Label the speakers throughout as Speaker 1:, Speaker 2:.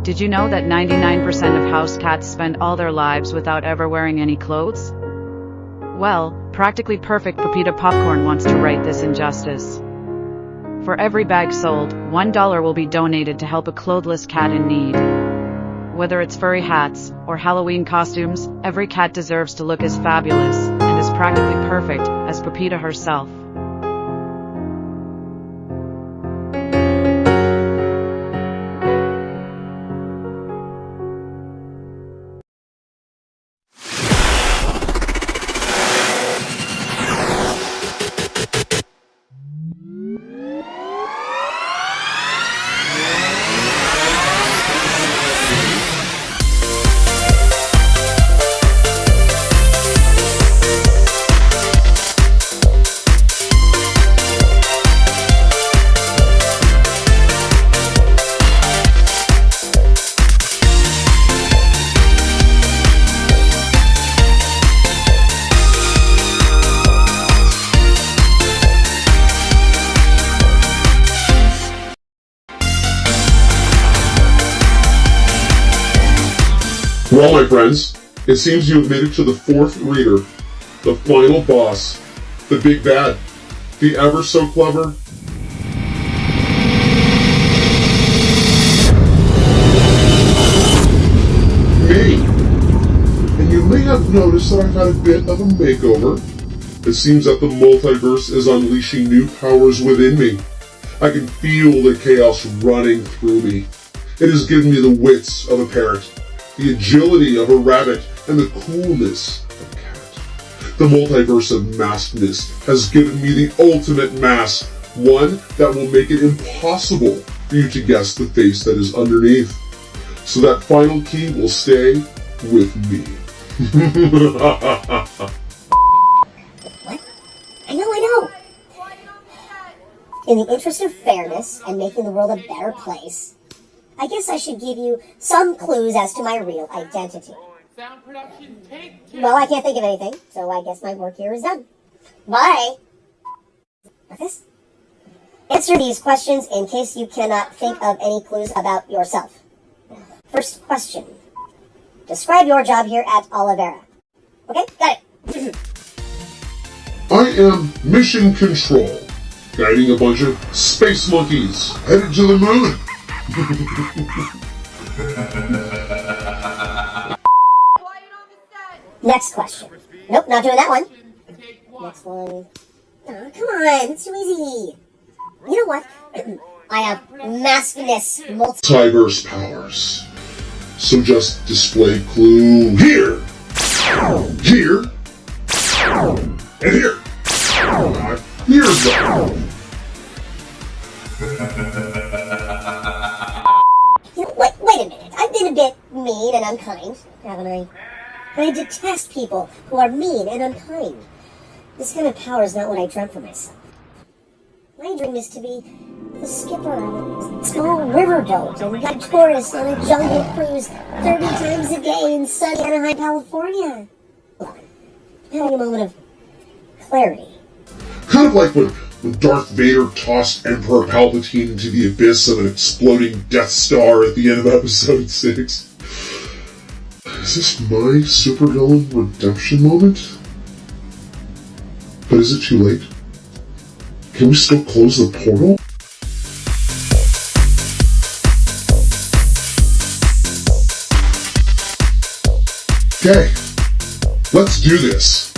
Speaker 1: Did you know that 99% of house cats spend all their lives without ever wearing any clothes? Well, Practically Perfect Pepita Popcorn wants to right this injustice. For every bag sold, $1 will be donated to help a clothless cat in need. Whether it's furry hats or Halloween costumes, every cat deserves to look as fabulous and as practically perfect as Pepita herself.
Speaker 2: Well, my friends, it seems you have made it to the fourth reader, the final boss, the big bad, the ever so clever me. And you may have noticed that I've had a bit of a makeover. It seems that the multiverse is unleashing new powers within me. I can feel the chaos running through me. It has given me the wits of a parrot, the agility of a rabbit, and the coolness of a cat. The multiverse of maskedness has given me the ultimate mask, one that will make it impossible for you to guess the face that is underneath. So that final key will stay with me.
Speaker 3: What? I know. In the interest of fairness and making the world a better place, I guess I should give you some clues as to my real identity. Well, I can't think of anything, so I guess my work here is done. Bye! Like this? Answer these questions in case you cannot think of any clues about yourself. First question. Describe your job here at Oliveira. Okay, got it.
Speaker 2: I am Mission Control, guiding a bunch of space monkeys headed to the moon.
Speaker 3: Next question. Nope, not doing that one. Next one. Oh, come on, it's too easy. You know what? I have maskedness
Speaker 2: Multiverse powers. So just display clue here, here, and here. Here's the.
Speaker 3: Wait a minute. I've been a bit mean and unkind, haven't I? But I detest people who are mean and unkind. This kind of power is not what I dreamt for myself. My dream is to be the skipper on a small riverboat and guide tourists on a jungle cruise 30 times a day in sunny Anaheim, California. Look, I'm having a moment of clarity.
Speaker 2: Kind of like when Darth Vader tossed Emperor Palpatine into the abyss of an exploding Death Star at the end of Episode 6. Is this my supervillain redemption moment? But is it too late? Can we still close the portal? Okay, let's do this.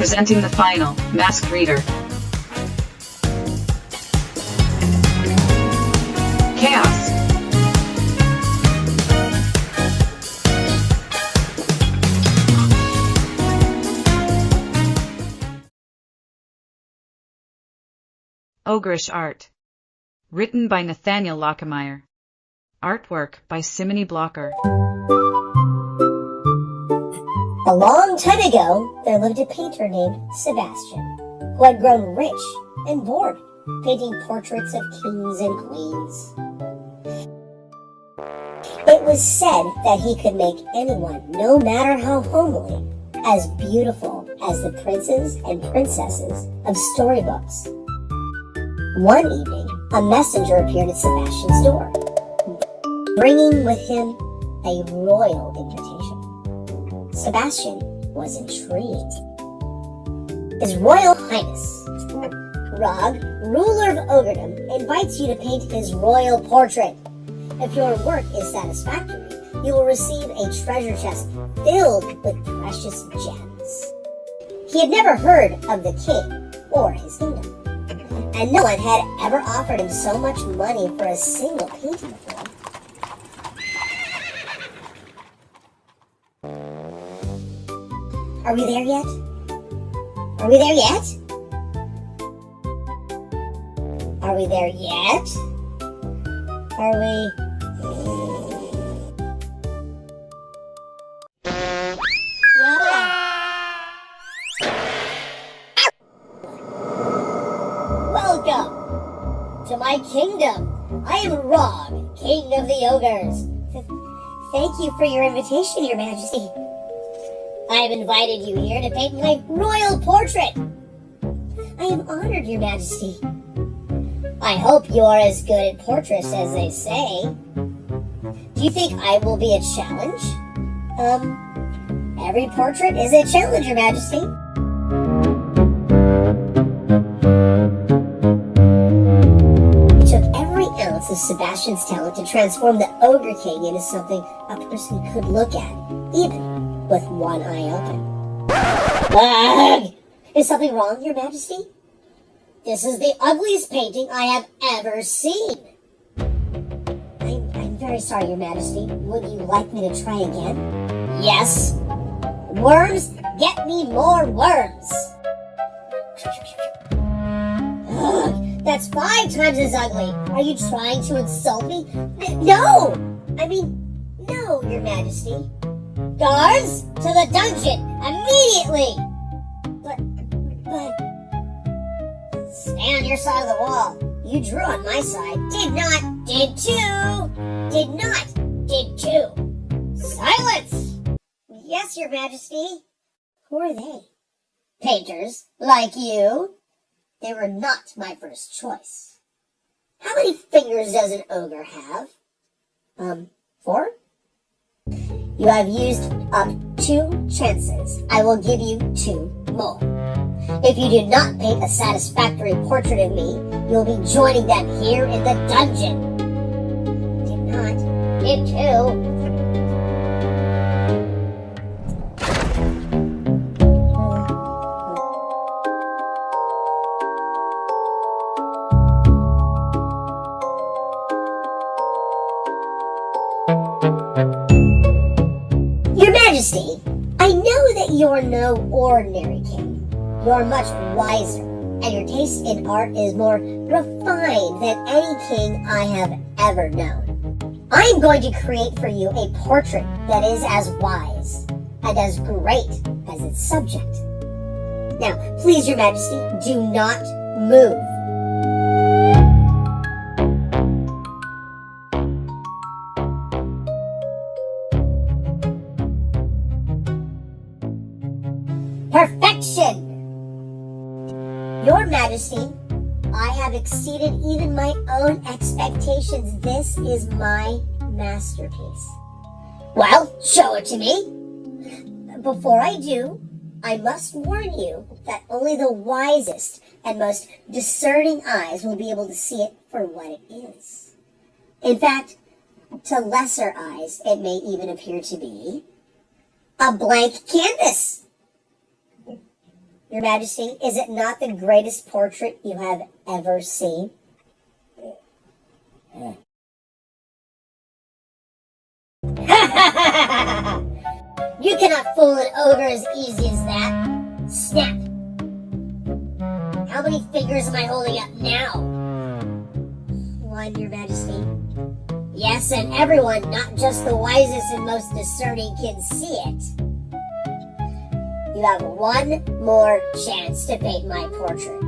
Speaker 1: Presenting the final, Masked Reader. Kaos. Ogreish art. Written by Nathaniel Lachenmeyer. Artwork by Simini Blocker.
Speaker 3: A long time ago, there lived a painter named Sebastian, who had grown rich and bored, painting portraits of kings and queens. It was said that he could make anyone, no matter how homely, as beautiful as the princes and princesses of storybooks. One evening, a messenger appeared at Sebastian's door, bringing with him a royal invitation. Sebastian was intrigued. His Royal Highness, Rog, ruler of Ogredom, invites you to paint his royal portrait. If your work is satisfactory, you will receive a treasure chest filled with precious gems. He had never heard of the king or his kingdom, and no one had ever offered him so much money for a single painting before. Are we there yet? Are we there yet? Are we there yet? Are we... Welcome to my kingdom. I am Rog, king of the ogres. Thank you for your invitation, your majesty. I have invited you here to paint my royal portrait. I am honored, your majesty. I hope you are as good at portraits as they say. Do you think I will be a challenge? Every portrait is a challenge, your majesty. It took every ounce of Sebastian's talent to transform the Ogre King into something a person could look at, even with one eye open. Ugh! Is something wrong, your majesty? This is the ugliest painting I have ever seen. I'm very sorry, your majesty. Would you like me to try again? Yes. Worms, get me more worms. Ugh, that's 5 times as ugly. Are you trying to insult me? No! No, your majesty. Guards, to the dungeon, immediately! But... Stay on your side of the wall. You drew on my side. Did not, did to. Did not, did to. Silence! Yes, your majesty. Who are they? Painters, like you. They were not my first choice. How many fingers does an ogre have? 4? You have used up 2 chances. I will give you 2 more. If you do not paint a satisfactory portrait of me, you'll be joining them here in the dungeon. Did not. Did too. Your Majesty, I know that you're no ordinary king. You're much wiser, and your taste in art is more refined than any king I have ever known. I am going to create for you a portrait that is as wise and as great as its subject. Now, please, your Majesty, do not move. Perfection! Your Majesty, I have exceeded even my own expectations. This is my masterpiece. Well, show it to me. Before I do, I must warn you that only the wisest and most discerning eyes will be able to see it for what it is. In fact, to lesser eyes, it may even appear to be a blank canvas. Your Majesty, is it not the greatest portrait you have ever seen? You cannot fool an ogre as easy as that. Snap. How many fingers am I holding up now? One, Your Majesty. Yes, and everyone, not just the wisest and most discerning, can see it. You have one more chance to paint my portrait.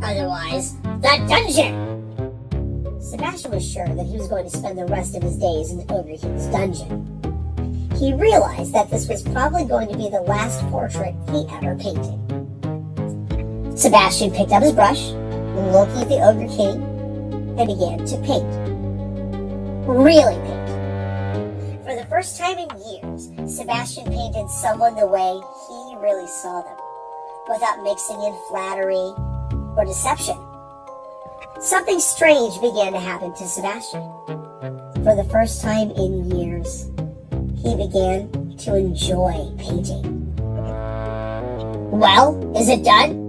Speaker 3: Otherwise, the dungeon! Sebastian was sure that he was going to spend the rest of his days in the Ogre King's dungeon. He realized that this was probably going to be the last portrait he ever painted. Sebastian picked up his brush, looked at the Ogre King, and began to paint. Really paint. For the first time in years, Sebastian painted someone the way he really saw them, without mixing in flattery or deception. Something strange began to happen to Sebastian. For the first time in years, he began to enjoy painting. Well, is it done?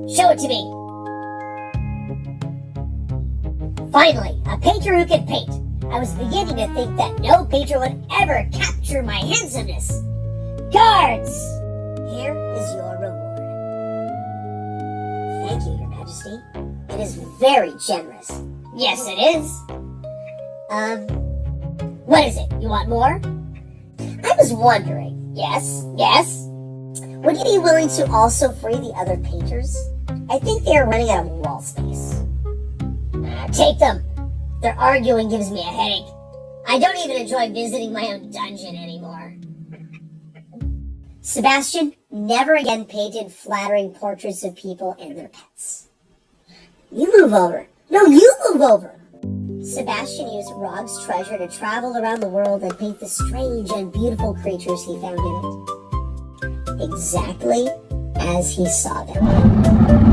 Speaker 3: Show it to me. Finally, a painter who can paint. I was beginning to think that no painter would ever capture my handsomeness. Guards! Here is your reward. Thank you, Your Majesty. It is very generous. Yes, it is. What is it? You want more? I was wondering. Yes. Would you be willing to also free the other painters? I think they are running out of wall space. Take them. Their arguing gives me a headache. I don't even enjoy visiting my own dungeon anymore. Sebastian never again painted flattering portraits of people and their pets. You move over. No, you move over. Sebastian used Rob's treasure to travel around the world and paint the strange and beautiful creatures he found in it. Exactly as he saw them.